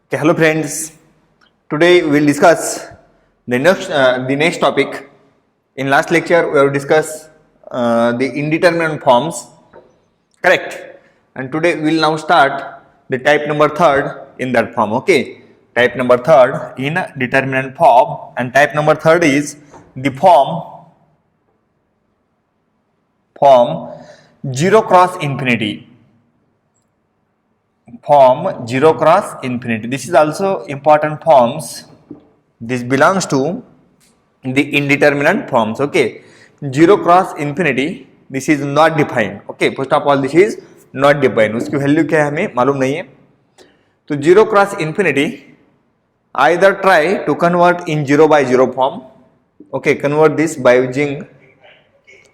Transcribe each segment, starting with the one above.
Okay, hello friends. Today we will discuss the next topic. In last lecture we have discussed the indeterminate forms, correct? And today we will now start the type number third in that form. Okay, type number third in determinant form, and type number third is the form 0 cross infinity. Form 0 cross infinity. This is also important forms. This belongs to the indeterminate forms. Okay, 0 cross infinity, this is not defined. Okay, first of all this is not defined. उसकी value क्या है हमें मालूम नहीं है. तो 0 cross infinity either try to convert in 0 by 0 form. Okay, convert this by using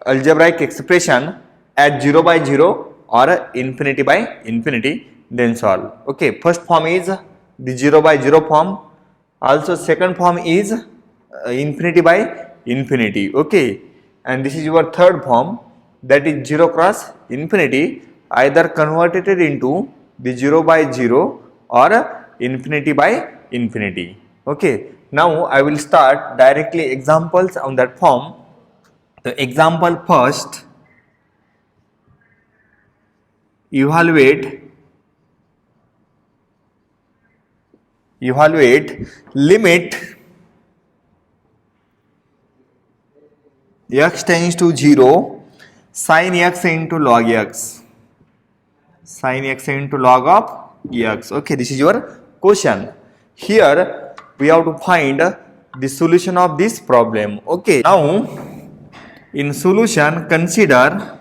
algebraic expression at 0 by 0 or infinity by infinity, then solve. Okay, first form is the 0 by 0 form. Also second form is infinity by infinity. Okay, and this is your third form, that is 0 cross infinity, either converted into the 0 by 0 or infinity by infinity. Okay, now I will start directly examples on that form. The example first, evaluate limit x tends to 0 sin x into log x, sin x into log of x. Okay, this is your question. Here we have to find the solution of this problem. Okay, now in solution consider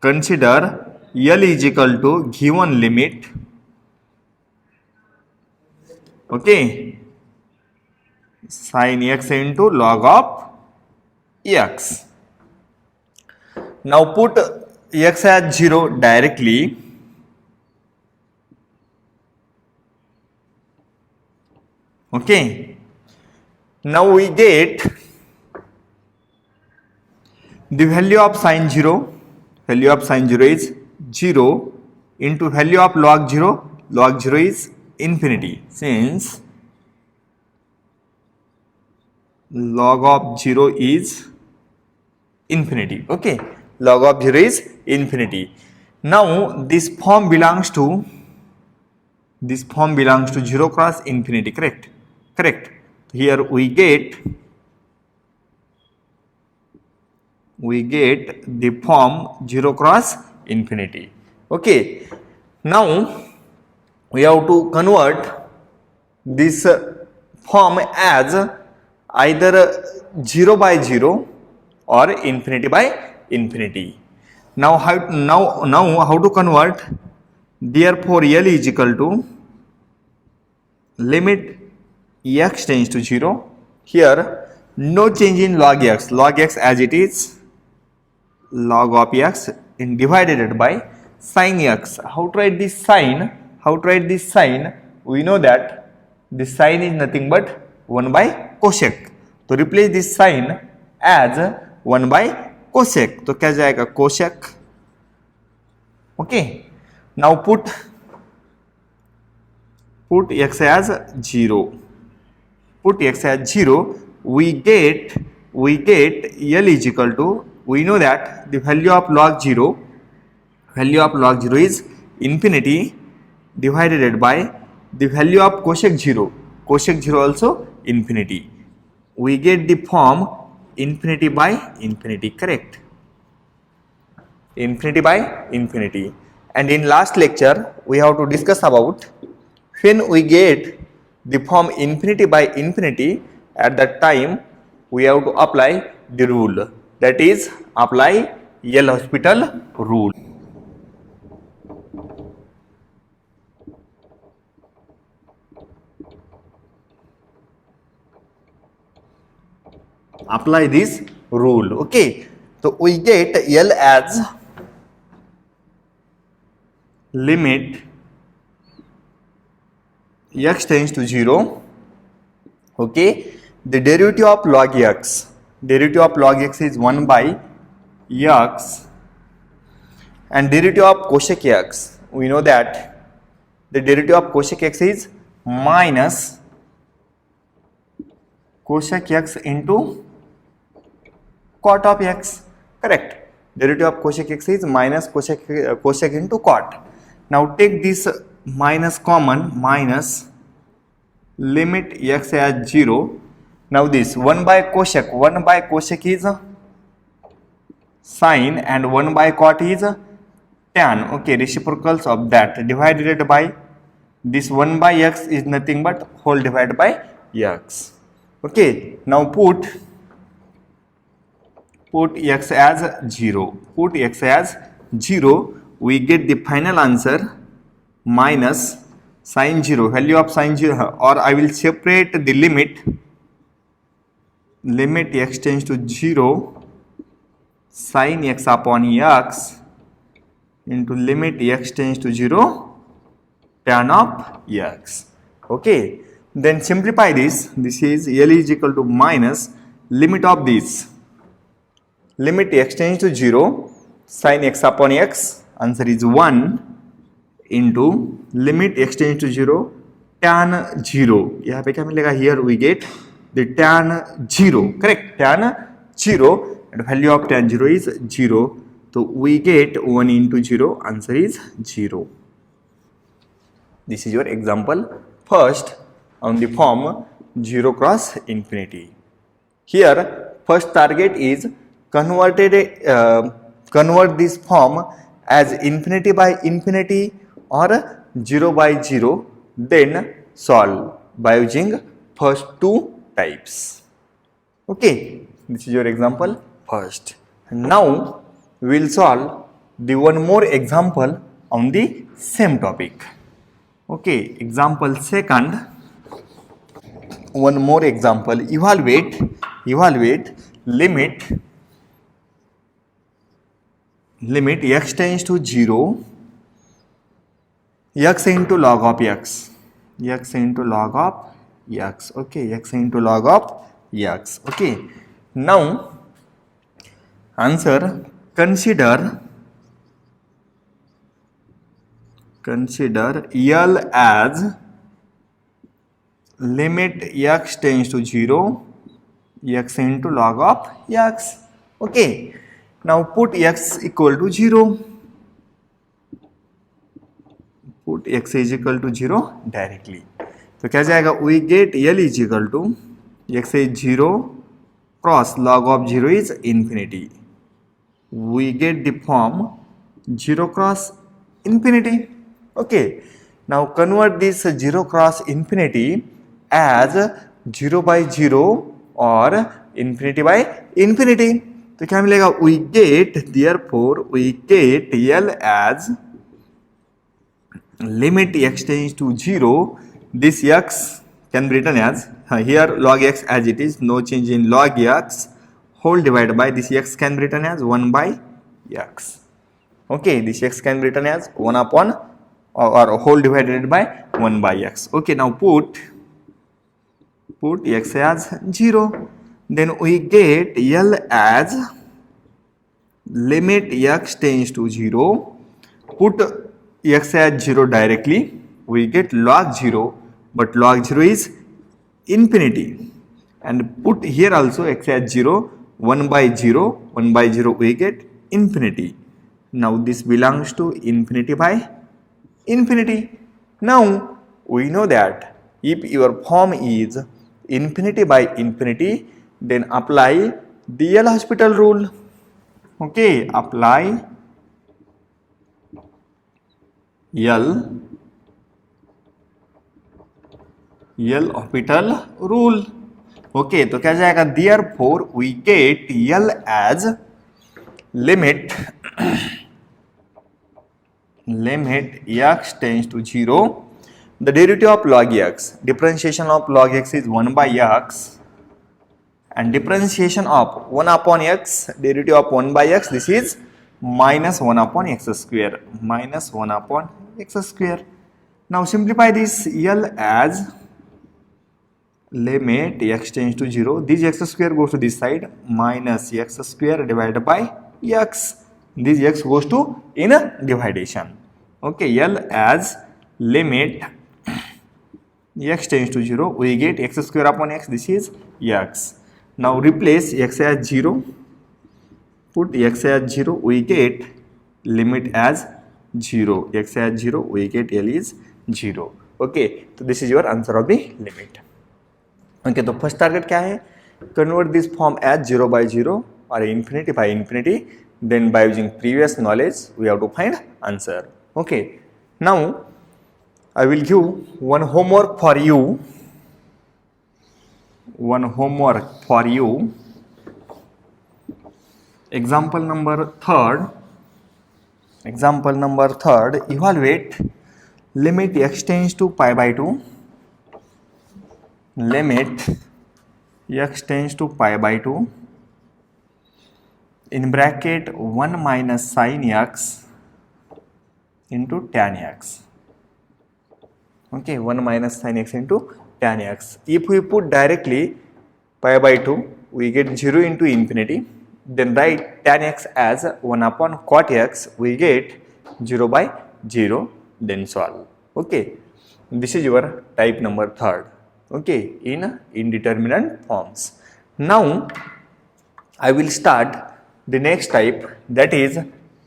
L is equal to given limit. Okay, sin x into log of x. Now put x as 0 directly. Okay, now we get the value of sin 0. Value of sin 0 is 0 into value of log 0. Log 0 is infinity, since log of 0 is infinity. Okay, log of 0 is infinity. Now this form belongs to 0 cross infinity, correct? Here we get the form 0 cross infinity. Okay, now we have to convert this form as either 0 by 0 or infinity by infinity. Now how to convert? Therefore L is equal to limit x tends to 0. Here no change in log x as it is, log of x in divided by sin x. How to write this sign? We know that this sign is nothing but 1 by cosec. तो replace this sign as 1 by cosec. तो क्या जाएगा cosec. Okay, now put x as 0. Put x as 0. We get L is equal to, we know that the value of log 0 is infinity divided by the value of cosec 0 also infinity. We get the form infinity by infinity, correct? Infinity by infinity. And in last lecture we have to discuss about when we get the form infinity by infinity, at that time we have to apply the rule, that is apply L'Hospital rule. Apply this rule. Okay, so we get L as limit x tends to 0. Okay, the derivative of log x is 1 by x, and derivative of cosec x, we know that the derivative of cosec x is minus cosec x into cot of x. Correct. Derivative of cosec x is minus cosec into cot. Now take this minus common, minus limit x as 0. Now this 1 by cosec is sine and 1 by cot is tan. Okay, reciprocals of that divided by this 1 by x is nothing but whole divided by x. Okay, now put x as 0. Put x as 0. We get the final answer minus sine 0, value of sine 0, or I will separate the limit x tends to 0 sine x upon x into limit x tends to 0 tan of x. Okay, then simplify this. This is L is equal to minus limit of this, limit x tends to 0 sine x upon x, answer is 1, into limit x tends to 0 tan 0. यहाँ पे क्या मिलेगा? Here we get the tan 0. Correct, tan 0, and value of tan 0 is 0. So we get 1 into 0, answer is 0. This is your example first on the form 0 cross infinity. Here first target is convert this form as infinity by infinity or 0 by 0, then solve by using first two types. Okay, this is your example first. And now we will solve the one more example on the same topic. Okay, example second, one more example. Evaluate limit x tends to 0 x into log of x, x into log of x. Okay, x into log of x. Okay, now answer, consider L as limit x tends to 0 x into log of x. Okay, now put x equal to 0. Put x is equal to 0 directly. तो क्या जाएगा? We get L is equal to x is 0 cross log of 0 is infinity. We get the form 0 cross infinity. Okay, now convert this 0 cross infinity as 0 by 0 or infinity by infinity. तो क्या मिलेगा? We get, therefore we get L as limit x tends to 0. This x can be written as here log x as it is, no change in log x, whole divided by this x can be written as 1 by x. Okay, this x can be written as 1 upon or whole divided by 1 by x. Okay, now put x as 0. Then we get L as limit x tends to 0. Put x as 0 directly. We get log 0, but log 0 is infinity. And put here also x as 0, 1 by 0 we get infinity. Now this belongs to infinity by infinity. Now we know that if your form is infinity by infinity, then apply the L'Hospital rule. Okay, apply L'Hospital rule. Okay, तो क्या जाएगा? Therefore we get L as limit x tends to 0. The derivative of log x, differentiation of log x is 1 by x, and differentiation of 1 upon x, derivative of 1 by x, this is minus 1 upon x square, minus 1 upon x square. Now simplify this L as limit x tends to 0. This x square goes to this side, minus x square divided by x. This x goes to in a dividation. Okay, L as limit x tends to 0, we get x square upon x, this is x. Now replace x as 0, put x as 0, we get limit as 0, x as 0, we get L is 0. Okay, so this is your answer of the limit. Okay, तो first target क्या है? Convert this form as 0 by 0 or infinity by infinity. Then by using previous knowledge, we have to find answer. Okay, now I will give one homework for you. One homework for you. Example number third. Example number third. Evaluate limit x tends to pi by 2. Limit x tends to pi by 2 in bracket 1 minus sin x into tan x. Okay, 1 minus sin x into tan x. If we put directly pi by 2, we get 0 into infinity. Then write tan x as 1 upon cot x, we get 0 by 0. Then solve. Okay, this is your type number third. Okay, in indeterminate forms. Now I will start the next type, that is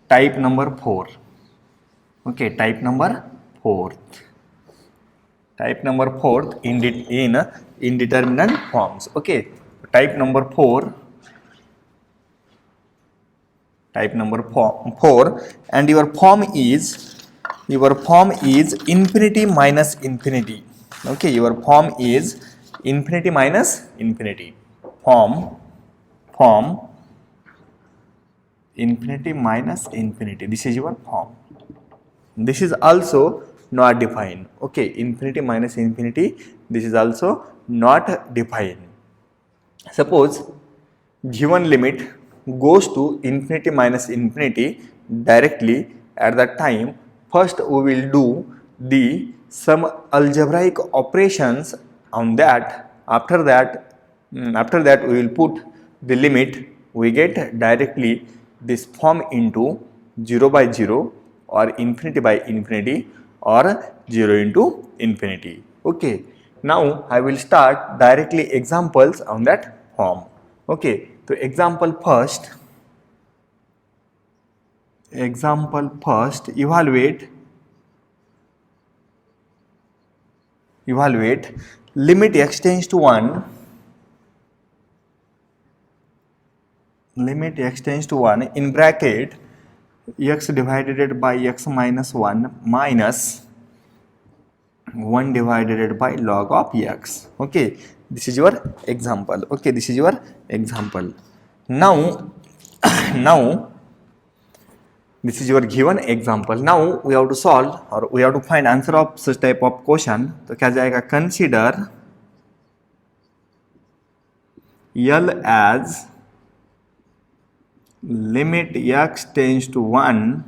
type number 4. Okay, type number 4. Type number 4 in indeterminate forms. Okay, type number 4. Type number 4, and your form is infinity minus infinity. Okay, your form is infinity minus infinity. Form infinity minus infinity. This is your form. This is also not defined. Okay, infinity minus infinity. This is also not defined. Suppose given limit goes to infinity minus infinity directly, at that time first we will do some algebraic operations on that. After that we will put the limit, we get directly this form into 0 by 0 or infinity by infinity or 0 into infinity. Okay, now I will start directly examples on that form. Okay, so example first, evaluate limit x tends to 1, limit x tends to 1 in bracket x divided by x minus 1 minus 1 divided by log of x. Okay, this is your example. Okay, this is your example. Now this is your given example. Now we have to solve or we have to find answer of such type of question. तो क्या जाएगा? Consider L as limit x tends to 1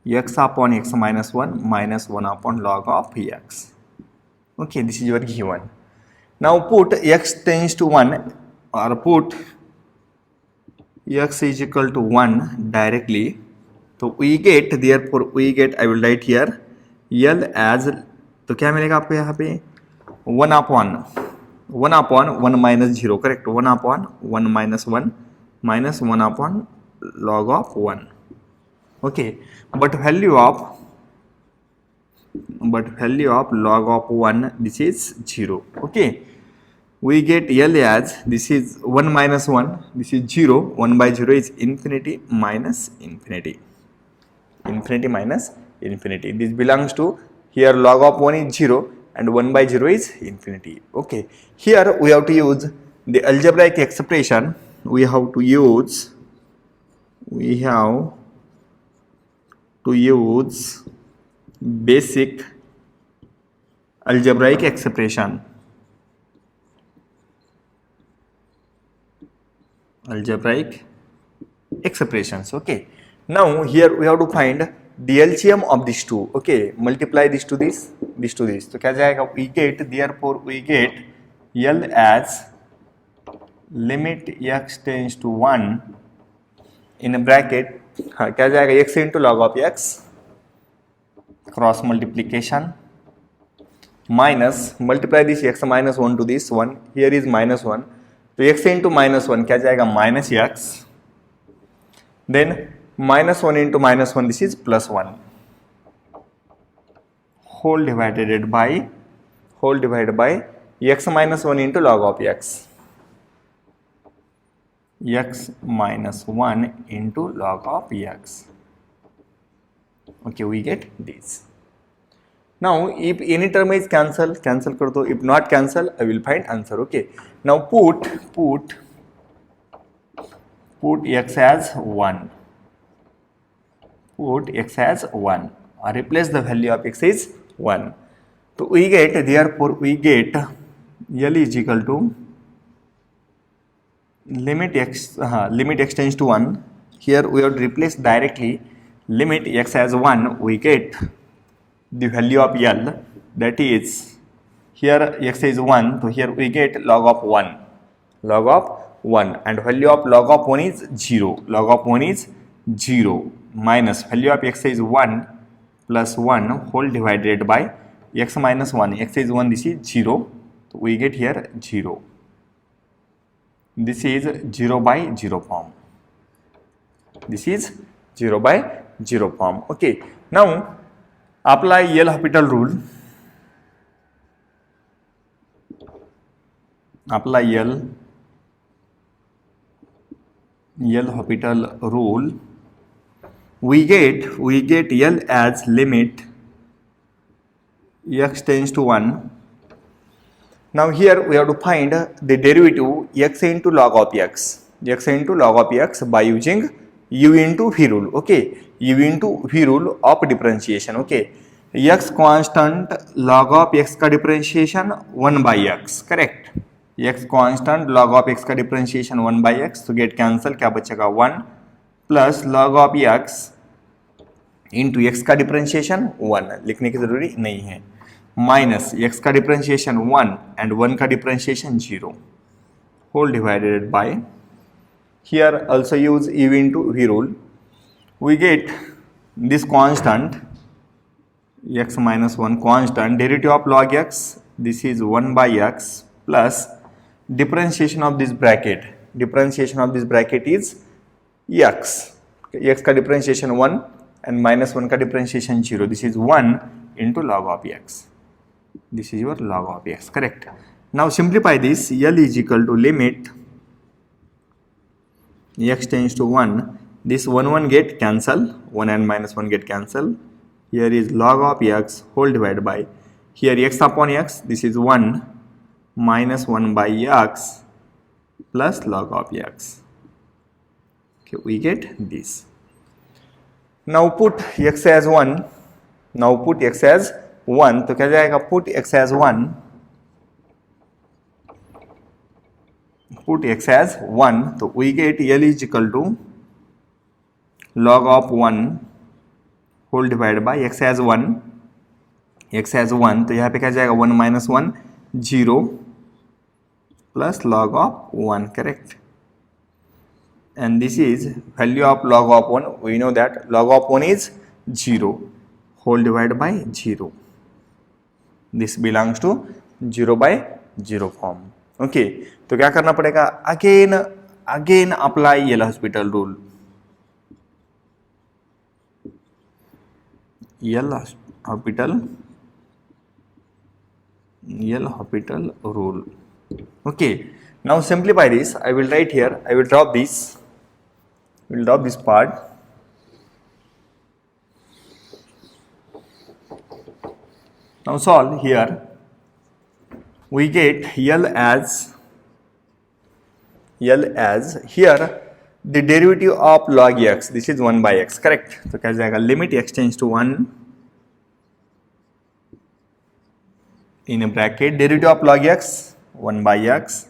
x upon x minus 1 minus 1 upon log of x. Okay, this is your given. Now put x tends to 1 or put x is equal to 1 directly. So we get, therefore we get, I will write here L as, तो क्या मिलेगा आपको यहाँ पे 1 upon 1 minus 0, correct? 1 upon 1 minus 1 minus 1 upon log of 1. Okay, but value of log of 1, this is 0. Okay, we get L as, this is 1 minus 1, this is 0, 1 by 0 is infinity minus infinity. Infinity minus infinity. This belongs to, here log of 1 is 0 and 1 by 0 is infinity. Okay, here we have to use the algebraic expression. We have to use basic algebraic expression. Algebraic expressions. Okay, now here we have to find the LCM of these two. Okay, multiply this to this to this. तो क्या जाएगा? We get, therefore we get L as limit x tends to 1 in a bracket, हाँ क्या जाएगा? x into log of x cross multiplication minus multiply this x minus 1 to this 1, here is minus 1, तो x into minus 1 क्या जाएगा minus x, then minus 1 into minus 1 this is plus 1, whole divided by x minus 1 into log of x minus 1 into log of x. Okay, we get this. Now if any term is cancel कर दो, if not cancel I will find answer. Okay, now put x as 1, put x as 1 or replace the value of x is 1. So we get, therefore we get L is equal to limit x tends to 1. Here we have to replace directly limit x as 1, we get the value of L, that is here x is 1, so here we get log of 1, and value of log of 1 is 0, minus value of x is 1 plus 1 whole divided by x minus 1, x is 1, this is 0, so we get here 0. This is 0 by 0 form. This is 0 by 0 form. Okay. Now apply L'Hopital rule. Apply L'Hopital rule. We get L as limit x tends to 1. Now here we have to find the derivative x into log of x by using u into v rule. Okay, u into v rule of differentiation. Okay, x constant log of x का differentiation 1 by x, correct. x constant log of x का differentiation 1 by x, तो get cancel, क्या बचेगा 1 plus log of x into x का differentiation 1, लिखने की जरूरी नहीं है, minus x का differentiation 1 and 1 का differentiation 0, whole divided by, here also use u into v rule, we get this constant x minus 1 constant, derivative of log x, this is 1 by x plus differentiation of this bracket is x, x का differentiation 1 and minus 1 का differentiation 0, this is 1 into log of x, this is your log of x, correct. Now simplify this, L is equal to limit x tends to 1, this 1 get cancel, 1 and minus 1 get cancel, here is log of x whole divided by, here x upon x, this is 1 minus 1 by x plus log of x. Okay, we get this. Now put x as 1, तो क्या जाएगा, put x as 1, तो we get L is equal to log of 1 whole divided by x as 1, तो यहाँ पे क्या जाएगा 1 minus 1 0 plus log of 1, correct. And this is value of log of 1, we know that log of 1 is 0, whole divided by 0, this belongs to 0 by 0 form. Okay, तो क्या करना पड़ेगा, again apply L'Hopital rule. L'Hopital rule. Okay, now simplify this. I will write here, I will drop this, part. Now solve here. We get L as here the derivative of log x, this is 1 by x, correct. तो क्या जाएगा, limit x tends to 1 in a bracket, derivative of log x 1 by x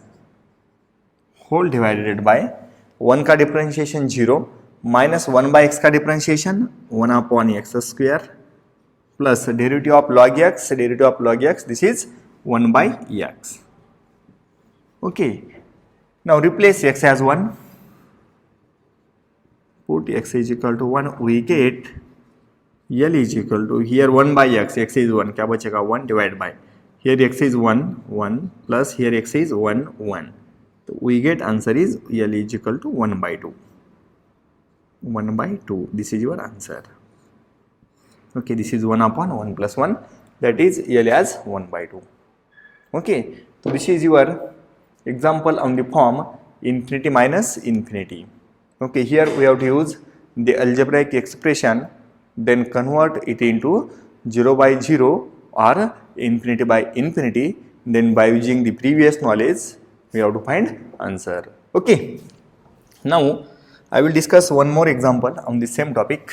whole divided by 1 का differentiation 0 minus 1 by x का differentiation 1 upon x square plus derivative of log x, this is 1 by x. Okay, now replace x as 1, put x is equal to 1, we get L is equal to here 1 by x, x is 1, क्या बचेगा 1 divided by here x is 1 1 plus here x is 1 1. So we get answer is L is equal to 1 by 2. 1 by 2. This is your answer. Okay, this is 1 upon 1 plus 1. That is L as 1 by 2. Okay, so this is your example on the form infinity minus infinity. Okay, here we have to use the algebraic expression, then convert it into 0 by 0 or infinity by infinity. Then by using the previous knowledge, we have to find answer. Okay, now I will discuss one more example on the same topic.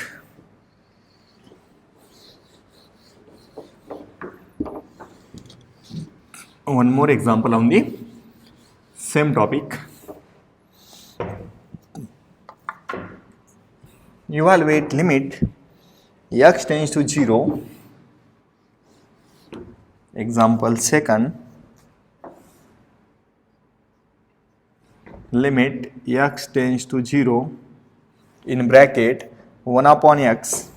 One more example on the same topic. Evaluate limit x tends to 0. Example second. Limit x tends to 0 in bracket 1 upon x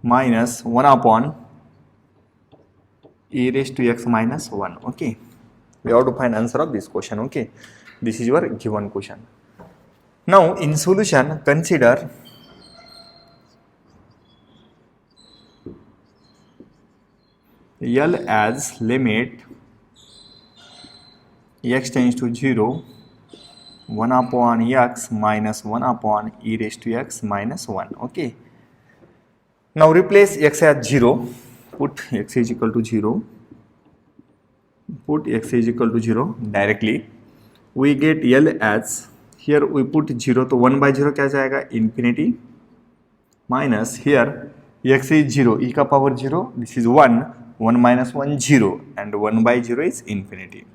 minus 1 upon e raised to x minus 1. Okay, we have to find answer of this question. Okay, this is your given question. Now in solution, consider L as limit x tends to 0 1 upon x minus 1 upon e raised to x minus 1. Okay, now replace x as 0. Put x is equal to 0. Put x is equal to 0 directly. We get L as, here we put 0, तो 1 by 0 क्या जाएगा infinity, minus here x is 0, e का power 0, this is 1, 1 minus 1 0, and 1 by 0 is infinity.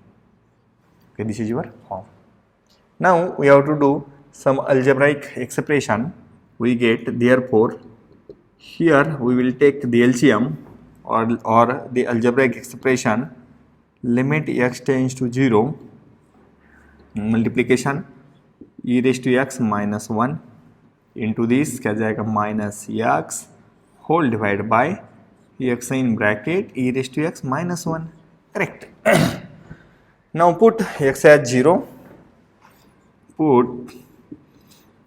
Okay, this is your form. Now we have to do some algebraic expression. We get, therefore here we will take the LCM or the algebraic expression limit x tends to 0 multiplication e raised to x minus 1 into this क्या जाएगा minus x whole divided by x in bracket e raised to x minus 1. Correct. Now put x as 0. Put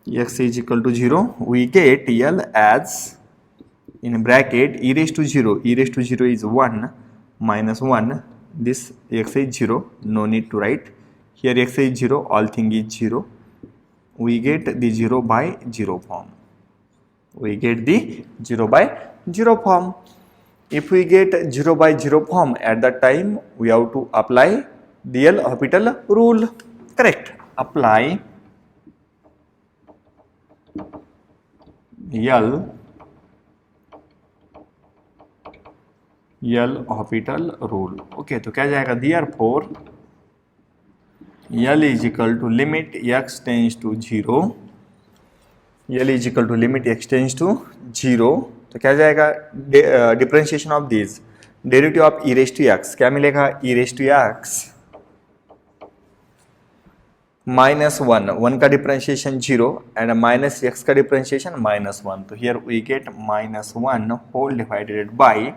x is equal to 0. We get L as in bracket e raised to 0. E raised to 0 is 1 minus 1. This x is 0. No need to write. Here x is 0. All thing is 0. We get the 0 by 0 form. We get the 0 by 0 form. If we get 0 by 0 form, at that time we have to apply the L'Hopital rule. Correct. Apply L'Hopital rule. Okay, तो क्या जाएगा, therefore L is equal to limit x tends to 0. L is equal to limit x tends to 0. तो क्या जाएगा, differentiation of this, derivative of e raised to x, क्या मिलेगा, e raised to x minus 1, 1 का differentiation 0 and minus x का differentiation minus 1. तो here we get minus 1 whole divided by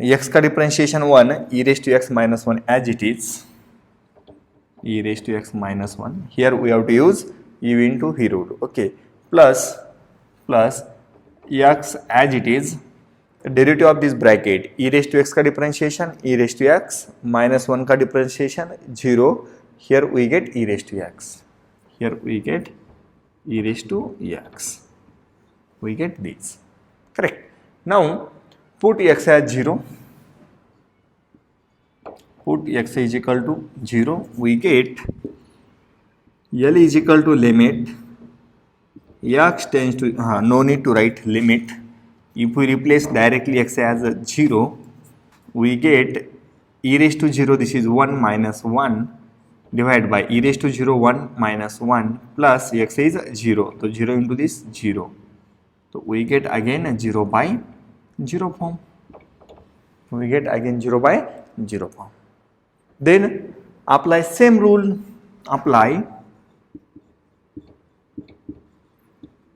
x का differentiation 1 e raised to x minus 1 as it is, e raised to x minus 1. Here we have to use e into v root. Okay, plus x as it is, derivative of this bracket e raised to x का differentiation e raised to x minus 1 का differentiation 0. Here we get e raised to x. Here we get e raised to x. We get this. Correct. Now put x as 0. Put x is equal to 0. We get L is equal to limit x tends to, no need to write limit. If we replace directly x as 0, we get e raised to 0, this is 1 minus 1 divided by e raised to 0 1 minus 1 plus x is 0. So 0 into this 0. So we get again 0 by 0 form. We get again 0 by 0 form. Then apply same rule. Apply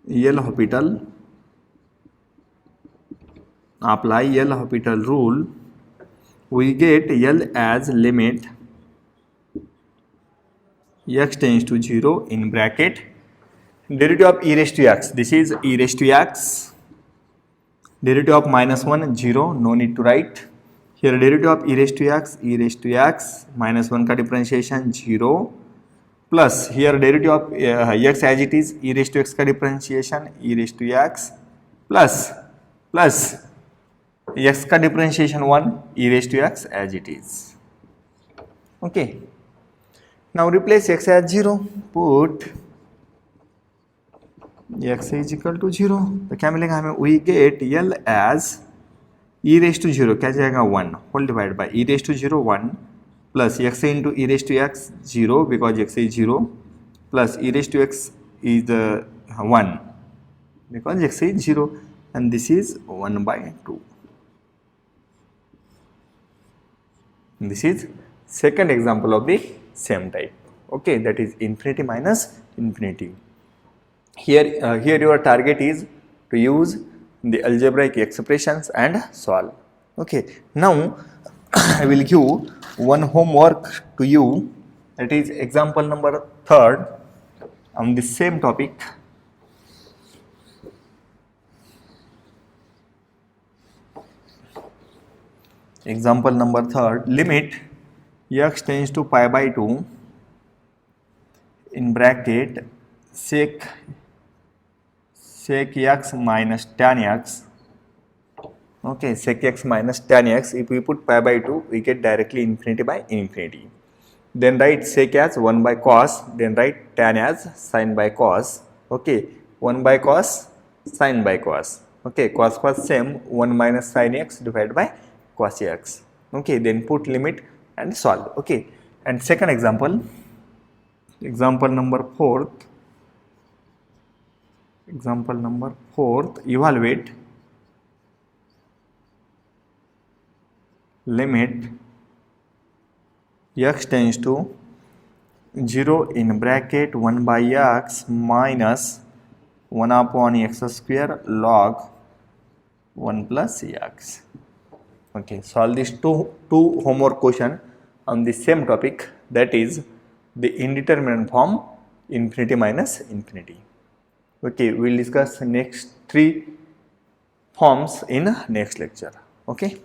L'Hopital apply L'Hopital rule, we get L as limit x tends to 0 in bracket derivative of e raised to x. This is e raised to x. Derivative of minus 1 0, no need to write. Here derivative of e raised to x minus 1 का differentiation 0 plus here derivative of x as it is e raised to x का differentiation e raised to x plus x का differentiation 1 e raised to x as it is. Okay. Now replace x as 0. Put x is equal to 0. तो क्या मिलेगा हमें? We get L as e raised to 0 क्या जाएगा 1 whole divided by e raised to 0 1 plus x into e raised to x 0 because x is 0 plus e raised to x is 1 because x is 0 and this is 1 by 2. This is second example of the same type. Okay, that is infinity minus infinity. Here your target is to use the algebraic expressions and solve. Okay, now I will give one homework to you, that is example number 3rd on the same topic. Example number 3rd, limit x tends to pi by 2 in bracket sec x minus tan x. Okay, sec x minus tan x, if we put pi by 2 we get directly infinity by infinity. Then write sec as 1 by cos, then write tan as sin by cos. Okay, 1 by cos, sin by cos. Okay, cos same, 1 minus sin x divided by cos x. Okay, then put limit and solve. Okay, and second example, example number 4th, evaluate limit x tends to 0 in bracket 1 by x minus 1 upon x square log 1 plus x. Okay, solve these two homework question on the same topic, that is the indeterminate form infinity minus infinity. Okay, we will discuss next 3 forms in next lecture. Okay.